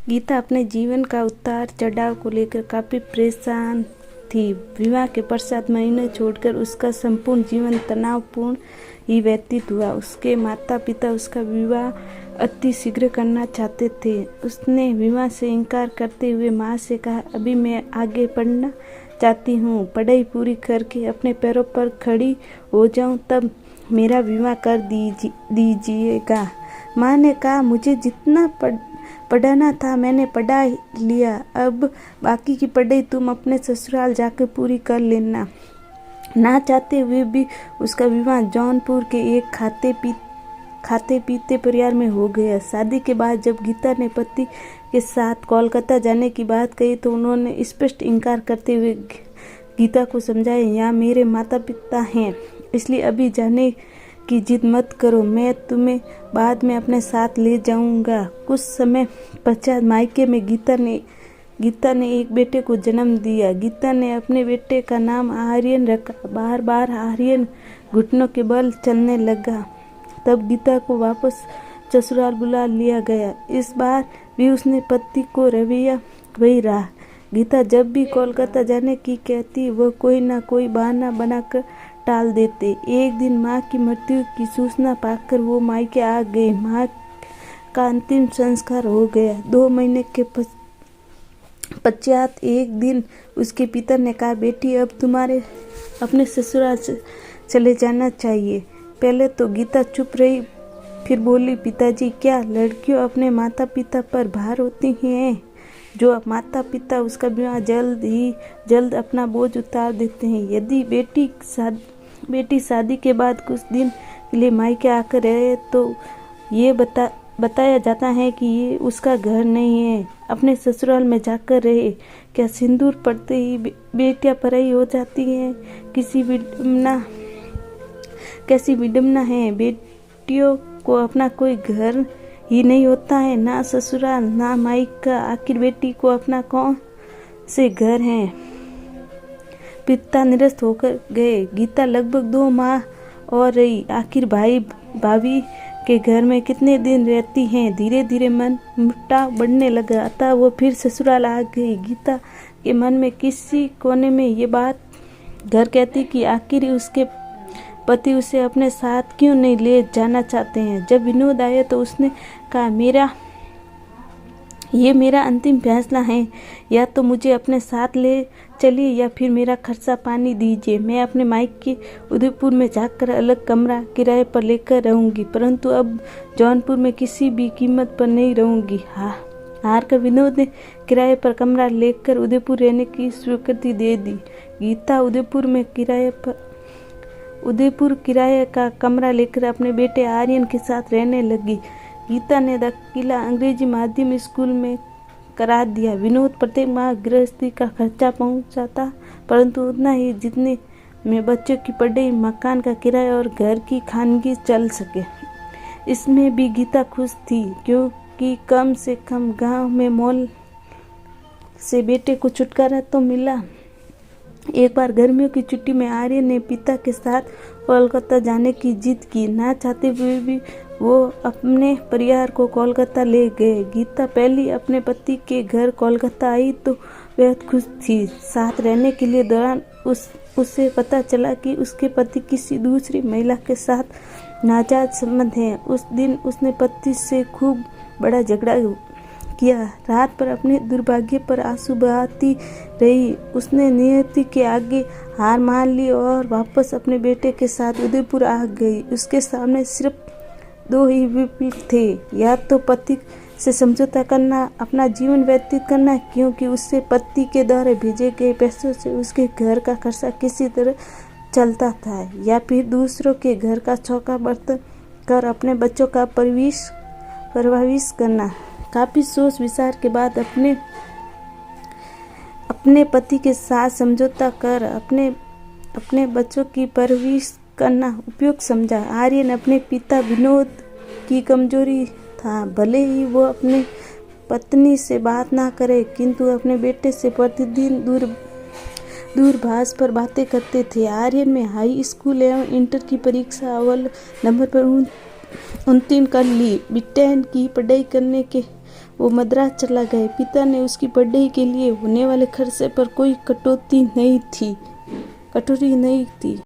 गीता अपने जीवन का उतार चढ़ाव को लेकर काफ़ी परेशान थी। विवाह के पश्चात महीने छोड़कर उसका संपूर्ण जीवन तनावपूर्ण ही व्यतीत हुआ। उसके माता पिता उसका विवाह अति शीघ्र करना चाहते थे। उसने विवाह से इनकार करते हुए माँ से कहा, अभी मैं आगे पढ़ना चाहती हूँ, पढ़ाई पूरी करके अपने पैरों पर खड़ी हो जाऊँ तब मेरा विवाह कर दीजिएगा। माँ ने कहा, मुझे जितना पढ़ाना था मैंने पढ़ा लिया, अब बाकी की पढ़ाई तुम अपने ससुराल जाकर पूरी कर लेना। ना चाहते हुए भी उसका विवाह जौनपुर के एक खाते पीते परिवार में हो गया। शादी के बाद जब गीता ने पति के साथ कोलकाता जाने की बात कही तो उन्होंने स्पष्ट इनकार करते हुए गीता को समझाया, यहाँ मेरे माता पिता हैं, इसलिए अभी जाने की जिद मत करो, मैं तुम्हें बाद में अपने साथ ले जाऊंगा। कुछ समय पश्चात मायके में गीता ने एक बेटे को जन्म दिया। गीता ने अपने बेटे का नाम आर्यन रखा। बार बार आर्यन घुटनों के बल चलने लगा। तब गीता को वापस ससुराल बुला लिया गया। इस बार भी उसने पति को रवैया वही रहा। गीता जब भी कोलकाता जाने की कहती, वह कोई ना कोई बहाना बनाकर टाल देते। एक दिन माँ की मृत्यु की सूचना पाकर वो मायके आ गए। माँ का अंतिम संस्कार हो गया। 2 महीने के पश्चात एक दिन उसके पिता ने कहा, बेटी अब तुम्हारे अपने ससुराल चले जाना चाहिए। पहले तो गीता चुप रही, फिर बोली, पिताजी क्या लड़कियों अपने माता पिता पर भार होती हैं? जो माता-पिता उसका विवाह जल्द अपना बोझ उतार देते हैं। यदि बेटी शादी के बाद कुछ दिन के लिए मायके आकर रहे तो ये बताया जाता है कि ये उसका घर नहीं है, अपने ससुराल में जाकर रहे। क्या सिंदूर पड़ते ही बेटियां पराई हो जाती हैं? कैसी विडम्बना है। बेटियों को अपना कोई घर ही नहीं होता है, ना ससुराल ना मायका। आखिर बेटी को अपना कौन से घर है? पिता निरस्त होकर गए। गीता लगभग 2 माह और रही। आखिर भाई भाभी के घर में कितने दिन रहती हैं? धीरे धीरे मन मुटाव बढ़ने लगा, अतः वो फिर ससुराल आ गई। गीता के मन में किसी कोने में ये बात घर कहती कि आखिर उसके पति उसे अपने साथ क्यों नहीं ले जाना चाहते हैं। जब विनोद आया तो उसने कहा, ये मेरा अंतिम फैसला है, या तो मुझे अपने साथ ले चलिए या फिर मेरा खर्चा पानी दीजिए। मैं अपने मायके उदयपुर में जाकर अलग कमरा किराए पर लेकर रहूंगी, परंतु अब जौनपुर में किसी भी कीमत पर नहीं रहूंगी। हार कर विनोद ने किराए पर कमरा लेकर उदयपुर रहने की स्वीकृति दे दी। गीता उदयपुर किराए का कमरा लेकर अपने बेटे आर्यन के साथ रहने लगी। गीता ने दाखिला अंग्रेजी माध्यम स्कूल में करा दिया। विनोद प्रत्येक माह गृहस्थी का खर्चा पहुंचाता, परंतु उतना ही जितने में बच्चों की पढ़ाई, मकान का किराया और घर की खानगी चल सके। इसमें भी गीता खुश थी, क्योंकि कम से कम गांव में मॉल से बेटे को छुटकारा तो मिला। एक बार गर्मियों की छुट्टी में आर्यन ने पिता के साथ कोलकाता जाने की जिद की। ना चाहते हुए भी वो अपने परिवार को कोलकाता ले गए। गीता पहली अपने पति के घर कोलकाता आई तो बेहद खुश थी। साथ रहने के लिए दौरान उसे पता चला कि उसके पति किसी दूसरी महिला के साथ नाजायज संबंध है। उस दिन उसने पति से खूब बड़ा झगड़ा किया। रात पर अपने दुर्भाग्य पर आंसू बहाती रही। उसने नियति के आगे हार मान ली और वापस अपने बेटे के साथ उदयपुर आ गई। उसके सामने सिर्फ 2 ही विकल्प थे, या तो पति से समझौता करना, अपना जीवन व्यतीत करना, क्योंकि उससे पति के द्वारा भेजे गए पैसों से उसके घर का खर्चा किसी तरह चलता था, या फिर दूसरों के घर का चौका बर्तन कर अपने बच्चों का परवरिश करना। काफी सोच विचार के बाद अपने पति के साथ समझौता कर अपने बच्चों की परवरिश करना उपयुक्त समझा। आर्यन अपने पिता विनोद की कमजोरी था। भले ही वो अपने पत्नी से बात ना करे, किंतु अपने बेटे से प्रतिदिन दूरभाष पर बातें करते थे। आर्यन में हाई स्कूल एवं इंटर की परीक्षा अव्वल नंबर पर उत्तीर्ण कर ली। ब्रिटेन की पढ़ाई करने के वो मद्रास चला गया। पिता ने उसकी पढ़ाई के लिए होने वाले खर्चे पर कोई कटौती नहीं थी।